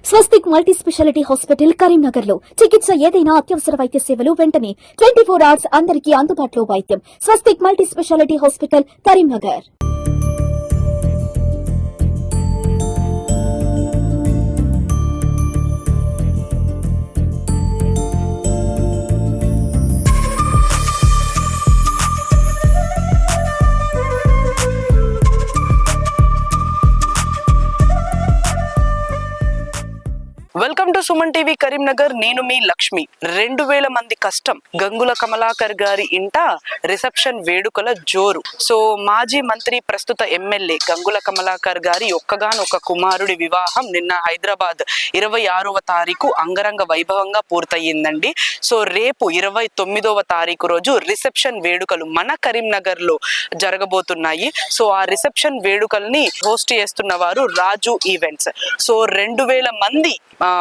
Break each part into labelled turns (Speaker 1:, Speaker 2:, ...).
Speaker 1: స్వస్తిక్ multi speciality hospital Karimnagar లో చికిత్స ఏదైనా అత్యవసర వైద్య సేవలు వెంటనే 24 hours అందరికీ అందుబాటులో వైద్యం. Swastik multi speciality hospital Karimnagar.
Speaker 2: Welcome to Suman TV Karimnagar. నేను మీ లక్ష్మి. 2000 మంది కష్టం గంగుల కమలాకర్ గారి ఇంట రిసెప్షన్ వేడుకల జోరు. సో మాజీ మంత్రి ప్రస్తుత ఎమ్మెల్యే గంగుల కమలాకర్ గారి ఒక్కగానొక్క కుమారుడి వివాహం నిన్న హైదరాబాద్ 26వ తారీఖు అంగరంగ వైభవంగా పూర్తయిందండి. సో రేపు 29వ తారీఖు రోజు రిసెప్షన్ వేడుకలు మన కరీంనగర్ లో జరగబోతున్నాయి. సో ఆ రిసెప్షన్ వేడుకల్ని హోస్ట్ చేస్తున్న వారు రాజు ఈవెంట్స్. సో 2000 మంది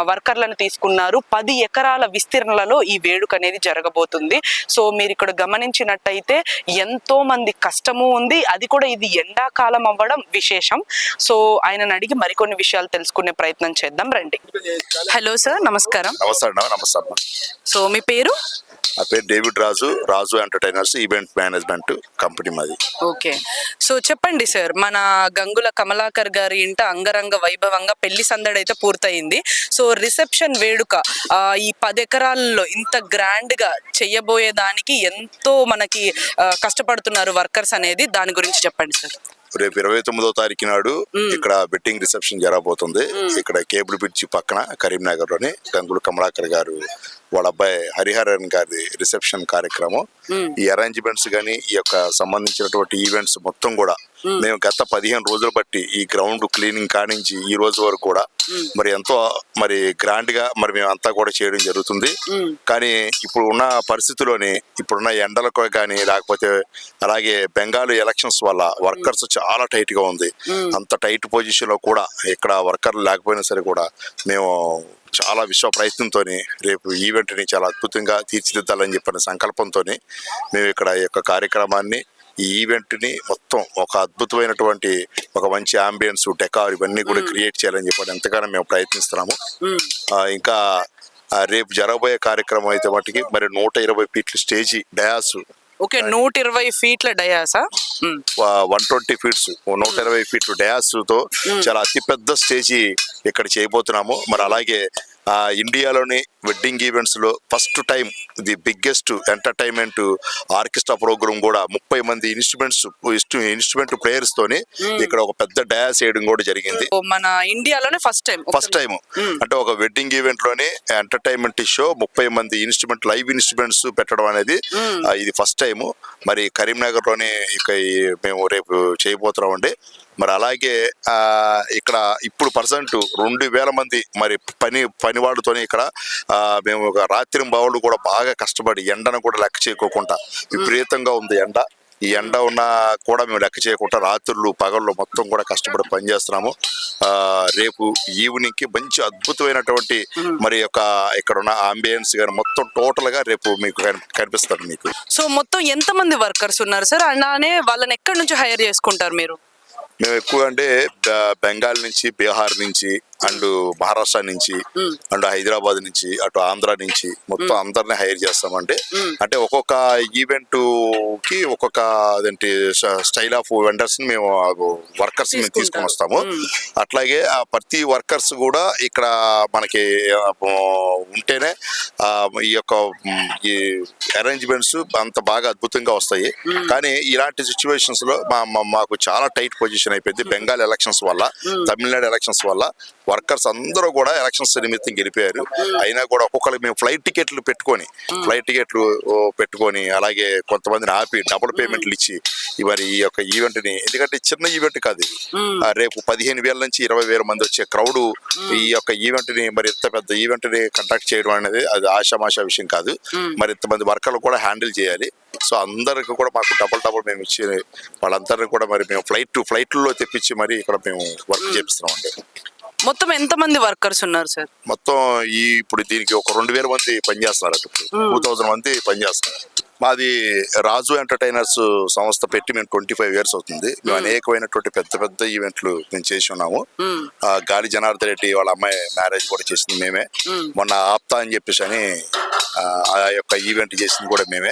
Speaker 2: వర్కర్లను తీసుకున్నారు. 10 ఎకరాల విస్తీర్ణలలో ఈ వేడుక అనేది జరగబోతుంది. సో మీరు ఇక్కడ గమనించినట్టయితే ఎంతో మంది కష్టము ఉంది. అది కూడా ఇది ఎండాకాలం అవ్వడం విశేషం. సో ఆయనను అడిగి మరికొన్ని విషయాలు తెలుసుకునే ప్రయత్నం చేద్దాం రండి. హలో సార్, నమస్కారం.
Speaker 3: నమస్కారం.
Speaker 2: సో మీ పేరు?
Speaker 3: నా పేరు డేవిడ్ రాజు. రాజు ఎంటర్టైనర్స్ ఈవెంట్ మేనేజ్మెంట్ కంపెనీ మాది.
Speaker 2: ఓకే. సో చెప్పండి సార్, మన గంగుల కమలాకర్ గారి ఇంట అంగరంగ వైభవంగా పెళ్లి సందడి అయితే పూర్తయింది. సో రిసెప్షన్ వేడుక ఈ 10 ఎకరాల్లో ఇంత గ్రాండ్ గా చెయ్యబోయేదానికి ఎంతో మనకి కష్టపడుతున్నారు వర్కర్స్ అనేది, దాని గురించి చెప్పండి సార్.
Speaker 3: రేపు 29వ తారీఖు నాడు ఇక్కడ వెడ్డింగ్ రిసెప్షన్ జరగబోతుంది. ఇక్కడ కేబుల్ బ్రిడ్జి పక్కన కరీంనగర్ లోని గంగుల కమలాకర్ గారు వాళ్ళ అబ్బాయి హరిహరన్ గారి రిసెప్షన్ కార్యక్రమం. ఈ అరేంజ్మెంట్స్ గానీ ఈ యొక్క సంబంధించినటువంటి ఈవెంట్స్ మొత్తం కూడా మేము గత 15 రోజులు బట్టి ఈ గ్రౌండ్ క్లీనింగ్ కానించి ఈ రోజు వరకు కూడా మరి ఎంతో గ్రాండ్ గా మేము అంతా కూడా చేయడం జరుగుతుంది. కానీ ఇప్పుడు ఉన్న పరిస్థితిలోని ఇప్పుడున్న ఎండలకు కానీ లేకపోతే అలాగే బెంగాల్ ఎలక్షన్స్ వల్ల వర్కర్స్ చాలా టైట్ గా ఉంది. అంత టైట్ పొజిషన్ లో కూడా ఇక్కడ వర్కర్లు లేకపోయినా సరే కూడా మేము చాలా విశ్వ ప్రయత్నంతో రేపు ఈవెంట్ ని చాలా అద్భుతంగా తీర్చిదిద్దాలని చెప్పిన సంకల్పంతో మేము ఇక్కడ ఈ యొక్క కార్యక్రమాన్ని ఈ ఈవెంట్ ని మొత్తం ఒక అద్భుతమైనటువంటి ఒక మంచి అంబియన్స్ డెకార్ ఇవన్నీ కూడా క్రియేట్ చేయాలని చెప్పి ఎంతగానో మేము ప్రయత్నిస్తున్నాము. ఇంకా రేపు జరగబోయే కార్యక్రమం అయితే మటుకి 120 ఫీట్ల స్టేజీ డయాస్.
Speaker 2: ఓకే, 120 ఫీట్ల డయాసా?
Speaker 3: 120 ఫీట్స్ 120 ఫీట్ల డయాస్ తో చాలా అతిపెద్ద స్టేజీ ఇక్కడ చేయబోతున్నాము. మరి అలాగే ఇండియాలోని వెడ్డింగ్ ఈవెంట్స్ లో first time the biggest entertainment orchestra program కూడా 30 మంది ఇన్స్ట్రుమెంట్ ప్లేయర్స్ తోని ఇక్కడ ఒక పెద్ద డయాస్ వేయడం కూడా జరిగింది.
Speaker 2: మన ఇండియాలోనే ఫస్ట్ టైం
Speaker 3: అంటే ఒక వెడ్డింగ్ ఈవెంట్ లోనే ఎంటర్టైన్మెంట్ షో 30 మంది లైవ్ ఇన్స్ట్రుమెంట్స్ పెట్టడం అనేది ఇది ఫస్ట్ టైం. మరి కరీంనగర్ లోనే ఇక మేము రేపు చేయబోతున్నాం అండి. మరి అలాగే ఇక్కడ ఇప్పుడు పర్సెంట్ 2000 మంది మరి పనివాళ్ళతోనే ఇక్కడ మేము ఒక రాత్రి బావులు కూడా బాగా కష్టపడి ఎండను కూడా లెక్క చేయకోకుండా, విపరీతంగా ఉంది ఎండ, ఈ ఎండ ఉన్నా కూడా మేము లెక్క చేయకుండా రాత్రులు పగళ్ళు మొత్తం కూడా కష్టపడి పనిచేస్తున్నాము. రేపు ఈవినింగ్ కి మంచి అద్భుతమైనటువంటి మరి యొక్క ఇక్కడ ఉన్న అంబియన్స్ గానీ మొత్తం టోటల్ గా రేపు మీకు కనిపిస్తారు మీకు.
Speaker 2: సో మొత్తం ఎంత మంది వర్కర్స్ ఉన్నారు సార్? అలానే వాళ్ళని ఎక్కడి నుంచి హైర్ చేసుకుంటారు మీరు?
Speaker 3: మేము ఎక్కువ అంటే బెంగాల్ నుంచి, బీహార్ నుంచి అండ్ మహారాష్ట్ర నుంచి అండ్ హైదరాబాద్ నుంచి అటు ఆంధ్ర నుంచి మొత్తం అందరిని హైర్ చేస్తామండి. అంటే ఒక్కొక్క ఈవెంట్ కి ఒక్కొక్క అదేంటి స్టైల్ ఆఫ్ వెండర్స్ ని మేము వర్కర్స్ మేము తీసుకొని వస్తాము. అట్లాగే ఆ ప్రతి వర్కర్స్ కూడా ఇక్కడ మనకి ఉంటేనే ఈ యొక్క ఈ అరేంజ్మెంట్స్ అంత బాగా అద్భుతంగా వస్తాయి. కానీ ఇలాంటి సిచ్యువేషన్స్ లో మాకు చాలా టైట్ పొజిషన్ అయిపోయింది. బెంగాల్ ఎలక్షన్స్ వల్ల, తమిళనాడు ఎలక్షన్స్ వల్ల వర్కర్స్ అందరూ కూడా ఎలక్షన్స్ నిమిత్తం గెలిపారు. అయినా కూడా ఒక్కొక్కరికి మేము ఫ్లైట్ టికెట్లు పెట్టుకొని అలాగే కొంతమందిని ఆపి డబుల్ పేమెంట్లు ఇచ్చి మరి ఈ యొక్క ఈవెంట్ ని, ఎందుకంటే చిన్న ఈవెంట్ కాదు ఇది, రేపు 15,000 నుంచి 20,000 మంది వచ్చే క్రౌడ్ ఈ యొక్క ఈవెంట్ ని మరి ఇంత పెద్ద ఈవెంట్ ని కండక్ట్ చేయడం అనేది అది ఆషామాషా విషయం కాదు. మరి ఇంతమంది వర్కర్లు కూడా హ్యాండిల్ చేయాలి. సో అందరికి కూడా మాకు డబుల్ మేము ఇచ్చి వాళ్ళందరినీ కూడా మరి మేము ఫ్లైట్లో తెప్పించి మరి ఇక్కడ మేము వర్క్ చేపిస్తున్నాం అండి.
Speaker 2: మొత్తం ఎంత మంది వర్కర్స్ ఉన్నారు సార్?
Speaker 3: మొత్తం ఇప్పుడు దీనికి ఒక 2000 మంది పనిచేస్తున్నారు. ఇప్పుడు 2000 మంది పనిచేస్తున్నారు. మాది రాజు ఎంటర్టైనర్స్ సంస్థ పెట్టి మేము 25 years అవుతుంది. మేము అనేకమైనటువంటి పెద్ద పెద్ద ఈవెంట్లు మేము చేసి ఉన్నాము. గాలి జనార్దన్ రెడ్డి వాళ్ళ అమ్మాయి మ్యారేజ్ కూడా చేసింది మేమే. మొన్న ఆప్తా అని చెప్పేసి అని ఆ యొక్క ఈవెంట్ చేసింది కూడా మేమే.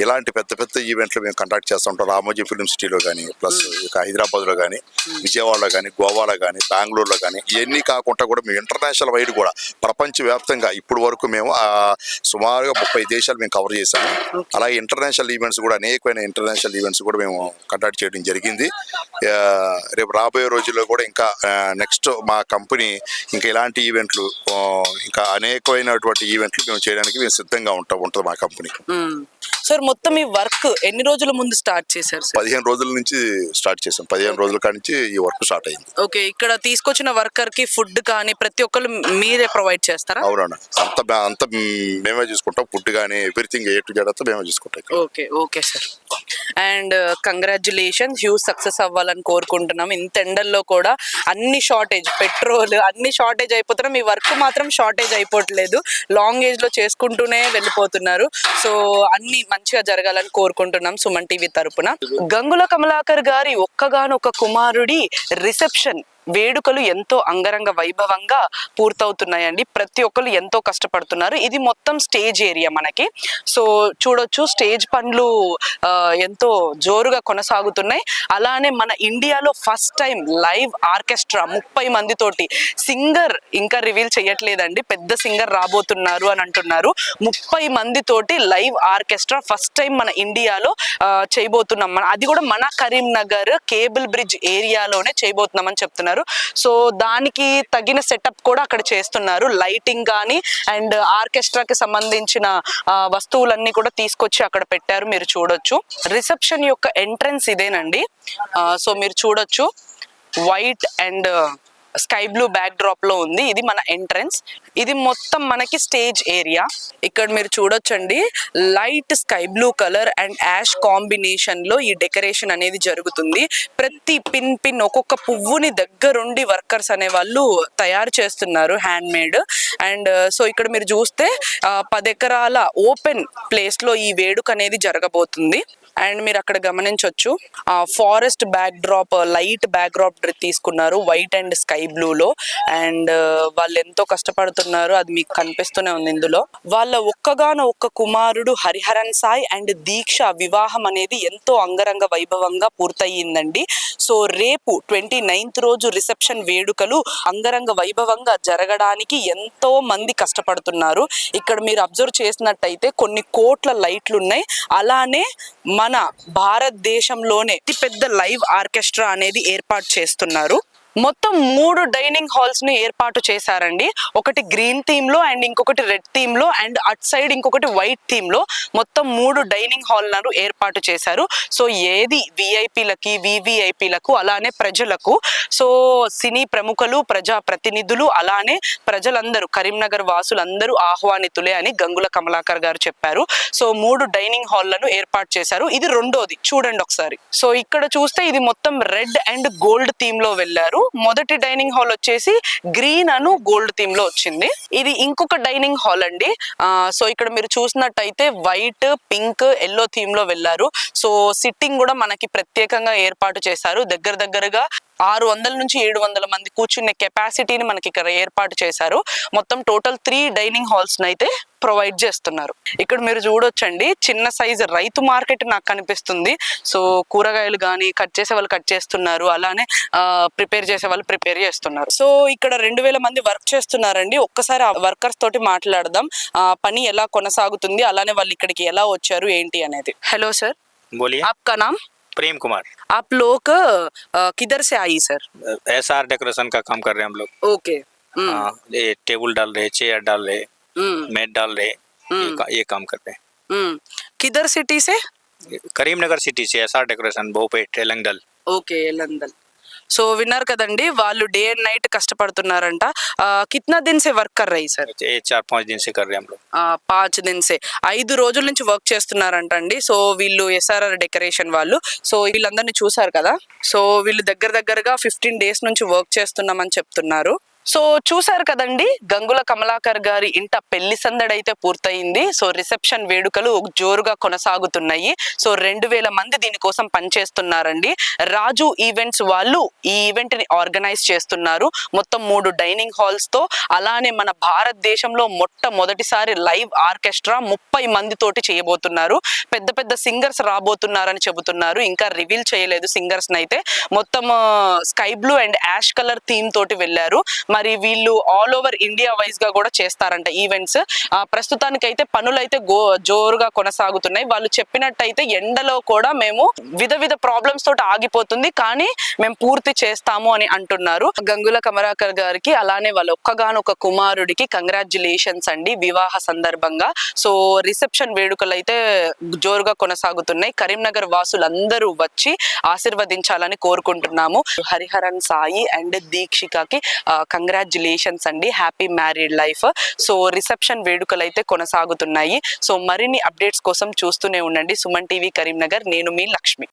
Speaker 3: ఇలాంటి పెద్ద పెద్ద ఈవెంట్లు మేము కండక్ట్ చేస్తూ ఉంటాం. రామోజీ ఫిల్మ్ సిటీలో కానీ, ప్లస్ ఇక హైదరాబాద్ లో కానీ, విజయవాడలో కానీ, గోవాలో కానీ, బెంగళూరులో కానీ, ఇవన్నీ కాకుండా కూడా మేము ఇంటర్నేషనల్ వైడ్ కూడా ప్రపంచవ్యాప్తంగా ఇప్పుడు వరకు మేము సుమారుగా 30 దేశాలు మేము కవర్ చేశాము. అలాగే ఇంటర్నేషనల్ ఈవెంట్స్ కూడా అనేకమైన ఇంటర్నేషనల్ ఈవెంట్స్ కూడా మేము కండక్ట్ చేయడం జరిగింది. రేపు రాబోయే రోజుల్లో కూడా ఇంకా నెక్స్ట్ మా కంపెనీ ఇంకా ఇలాంటి ఈవెంట్లు ఇంకా అనేకమైనటువంటి ఈవెంట్లు మేము చేయడానికి మేము సిద్ధంగా ఉంటుంది మా కంపెనీ.
Speaker 2: సార్ మొత్తం ఈ వర్క్ ఎన్ని రోజుల ముందు స్టార్ట్ చేశారు సార్?
Speaker 3: 15 రోజుల నుంచి స్టార్ట్ చేసాం. 15 రోజుల కాడి నుంచి ఈ వర్క్ స్టార్ట్ అయింది.
Speaker 2: ఓకే, ఇక్కడ తీసుకొచ్చిన వర్కర్ కి ఫుడ్ కానీ ప్రతి ఒక్కరు మీరే ప్రొవైడ్ చేస్తారా?
Speaker 3: అవునా, అంత మేమే చూసుకుంటాం. ఫుడ్ కానీ ఎవ్రీథింగ్ ఏ టు జెడ్ అంతా మేమే చూసుకుంటాం.
Speaker 2: Okay okay sir, and congratulations, huge success అవ్వాలని కోరుకుంటున్నాం. ఇంత ఎండల్లో కూడా అన్ని షార్టేజ్, పెట్రోల్ అన్ని షార్టేజ్ అయిపోతున్నాం, మీ వర్క్ మాత్రం షార్టేజ్ అయిపోవట్లేదు. లాంగ్ ఏజ్ లో చేసుకుంటూనే వెళ్ళిపోతున్నారు. సో అన్ని మంచిగా జరగాలని కోరుకుంటున్నాం సుమన్ టీవీ తరపున. గంగుల కమలాకర్ గారి ఒక్కగానొక్క కుమారుడి రిసెప్షన్ వేడుకలు ఎంతో అంగరంగ వైభవంగా పూర్తవుతున్నాయండి. ప్రతి ఒక్కరు ఎంతో కష్టపడుతున్నారు. ఇది మొత్తం స్టేజ్ ఏరియా మనకి. సో చూడొచ్చు, స్టేజ్ పనులు ఎంతో జోరుగా కొనసాగుతున్నాయి. అలానే మన ఇండియాలో ఫస్ట్ టైం లైవ్ ఆర్కెస్ట్రా 30 మందితోటి, సింగర్ ఇంకా రివీల్ చేయట్లేదండి, పెద్ద సింగర్ రాబోతున్నారు అని అంటున్నారు. 30 మందితోటి లైవ్ ఆర్కెస్ట్రా ఫస్ట్ టైం మన ఇండియాలో చేయబోతున్నాం. అది కూడా మన కరీంనగర్ కేబుల్ బ్రిడ్జ్ ఏరియాలోనే చేయబోతున్నాం అని చెప్తున్నారు. సో దానికి తగిన సెటప్ కూడా అక్కడ చేస్తున్నారు. లైటింగ్ కానీ అండ్ ఆర్కెస్ట్రాకి సంబంధించిన వస్తువులన్నీ కూడా తీసుకొచ్చి అక్కడ పెట్టారు, మీరు చూడొచ్చు. రిసెప్షన్ యొక్క ఎంట్రన్స్ ఇదేనండి. సో మీరు చూడొచ్చు, white and sky blue back drop లో ఉంది. ఇది మన ఎంట్రన్స్. ఇది మొత్తం మనకి స్టేజ్ ఏరియా. ఇక్కడ మీరు చూడొచ్చండి, light sky blue colour and ash combination లో ఈ డెకరేషన్ అనేది జరుగుతుంది. ప్రతి పిన్ ఒక్కొక్క పువ్వుని దగ్గరుండి వర్కర్స్ అనే వాళ్ళు తయారు చేస్తున్నారు, హ్యాండ్ మేడ్. అండ్ సో ఇక్కడ మీరు చూస్తే 10 ఎకరాల ఓపెన్ ప్లేస్ లో ఈ వేడుక అనేది జరగబోతుంది. అండ్ మీరు అక్కడ గమనించవచ్చు, forest back drop, light back drop తీసుకున్నారు వైట్ అండ్ స్కై బ్లూ లో. అండ్ వాళ్ళు ఎంతో కష్టపడుతున్నారు, అది మీకు కనిపిస్తూనే ఉంది ఇందులో. వాళ్ళ ఒక్క కుమారుడు హరిహరన్ సాయి అండ్ దీక్ష వివాహం అనేది ఎంతో అంగరంగ వైభవంగా పూర్తయిందండి. సో రేపు 29th రోజు రిసెప్షన్ వేడుకలు అంగరంగ వైభవంగా జరగడానికి ఎంతో మంది కష్టపడుతున్నారు. ఇక్కడ మీరు అబ్జర్వ్ చేసినట్టయితే కొన్ని కోట్ల లైట్లు ఉన్నాయి. అలానే మన భారతదేశంలోనే అతి పెద్ద లైవ్ ఆర్కెస్ట్రా అనేది ఏర్పాటు చేస్తున్నారు. మొత్తం 3 డైనింగ్ హాల్స్ ని ఏర్పాటు చేశారండి. ఒకటి గ్రీన్ థీమ్ లో అండ్ ఇంకొకటి రెడ్ థీమ్ లో అండ్ అట్ సైడ్ ఇంకొకటి వైట్ థీమ్ లో మొత్తం 3 డైనింగ్ హాల్ లను ఏర్పాటు చేశారు. సో ఏది విఐపీలకి, వివిఐపీలకు, అలానే ప్రజలకు. సో సినీ ప్రముఖులు, ప్రజా ప్రతినిధులు, అలానే ప్రజలందరూ, కరీంనగర్ వాసులందరూ ఆహ్వానితులే అని గంగుల కమలాకర్ గారు చెప్పారు. సో 3 డైనింగ్ హాల్ లను ఏర్పాటు చేశారు. ఇది రెండోది, చూడండి ఒకసారి. సో ఇక్కడ చూస్తే ఇది మొత్తం రెడ్ అండ్ గోల్డ్ థీమ్ లో వెళ్ళారు. మొదటి డైనింగ్ హాల్ వచ్చేసి గ్రీన్ అను గోల్డ్ థీమ్ లో వచ్చింది. ఇది ఇంకొక డైనింగ్ హాల్ అండి. సో ఇక్కడ మీరు చూసినట్టయితే వైట్, పింక్, ఎల్లో థీమ్ లో వెళ్ళారు. సో సిట్టింగ్ కూడా మనకి ప్రత్యేకంగా ఏర్పాటు చేశారు. దగ్గరగా 600 నుంచి 700 మంది కూర్చునే కెపాసిటీని మనకి ఇక్కడ ఏర్పాటు చేశారు. మొత్తం టోటల్ 3 డైనింగ్ హాల్స్ అయితే ప్రొవైడ్ చేస్తున్నారు. ఇక్కడ మీరు చూడొచ్చండి, చిన్న సైజు రైతు మార్కెట్ నాకు కనిపిస్తుంది. సో కూరగాయలు కానీ కట్ చేసే వాళ్ళు కట్ చేస్తున్నారు, అలానే ప్రిపేర్ చేసే వాళ్ళు ప్రిపేర్ చేస్తున్నారు. సో ఇక్కడ 2000 మంది వర్క్ చేస్తున్నారండి. ఒక్కసారి ఆ వర్కర్స్ తోటి మాట్లాడదాం, పని ఎలా కొనసాగుతుంది, అలానే వాళ్ళు ఇక్కడికి ఎలా వచ్చారు ఏంటి అనేది. హలో సార్,
Speaker 4: बोलिए।
Speaker 2: आपका नाम?
Speaker 4: प्रेम कुमार।
Speaker 2: आप लोग किधर से आई सर?
Speaker 4: SR डेकोरेशन का काम कर रहे हैं हम लोग।
Speaker 2: ओके।
Speaker 4: ये टेबल डाल रहे, चेयर डाल रहे, मैट डाल रहे, ये काम कर रहे हैं।
Speaker 2: किधर सिटी से?
Speaker 4: करीमनगर सिटी से SR डेकोरेशन, बहुपेट, एलंगडल।
Speaker 2: ఓకే, ఎల్లందల్. సో విన్నారు కదండి, వాళ్ళు డే అండ్ నైట్ కష్టపడుతున్నారంట. కిतना दिन से వర్క్ कर रही सर?
Speaker 4: 4-5 दिन से कर रहे हैं हम लोग।
Speaker 2: 5 दिन से, 5 రోజుల నుంచి వర్క్ చేస్తున్నారంట అండి. సో వీళ్ళు SRR డెకరేషన్ వాళ్ళు. సో వీళ్ళందరినీ చూసారు కదా. సో వీళ్ళు దగ్గరగా 15 days నుంచి వర్క్ చేస్తున్నామని చెప్తున్నారు. సో చూసారు కదండి, గంగుల కమలాకర్ గారి ఇంట పెళ్లి సందడైతే పూర్తయింది. సో రిసెప్షన్ వేడుకలు జోరుగా కొనసాగుతున్నాయి. సో 2000 మంది దీనికోసం పనిచేస్తున్నారండి. రాజు ఈవెంట్స్ వాళ్ళు ఈ ఈవెంట్ ని ఆర్గనైజ్ చేస్తున్నారు. మొత్తం 3 డైనింగ్ హాల్స్ తో, అలానే మన భారతదేశంలో మొట్టమొదటిసారి లైవ్ ఆర్కెస్ట్రా 30 మంది తోటి చేయబోతున్నారు. పెద్ద పెద్ద సింగర్స్ రాబోతున్నారని చెబుతున్నారు. ఇంకా రివీల్ చేయలేదు సింగర్స్ నైతే. మొత్తం sky blue and ash colour theme తోటి వెళ్ళారు. మరి వీళ్ళు ఆల్ ఓవర్ ఇండియా వైజ్ గా కూడా చేస్తారంట ఈవెంట్స్. ప్రస్తుతానికైతే పనులైతే జోరుగా కొనసాగుతున్నాయి. వాళ్ళు చెప్పినట్టయితే ఎండలో కూడా మేము వివిధ ప్రాబ్లమ్స్ తోటి ఆగిపోతుంది, కానీ మేము పూర్తి చేస్తాము అని అంటున్నారు. గంగుల కమలాకర్ గారికి అలానే వాళ్ళ ఒక్కగానొక కుమారుడికి కంగ్రాచులేషన్స్ అండి వివాహ సందర్భంగా. సో రిసెప్షన్ వేడుకలు అయితే జోరుగా కొనసాగుతున్నాయి. కరీంనగర్ వాసులందరూ వచ్చి ఆశీర్వదించాలని కోరుకుంటున్నాము. హరిహరన్ సాయి అండ్ దీక్షికకి కంగ్రాచులేషన్స్ అండి, happy married life. So reception వేడుకలు అయితే కొనసాగుతున్నాయి. సో మరిన్ని అప్డేట్స్ కోసం చూస్తూనే ఉండండి సుమన్ టీవీ కరీంనగర్. నేను మీ లక్ష్మి.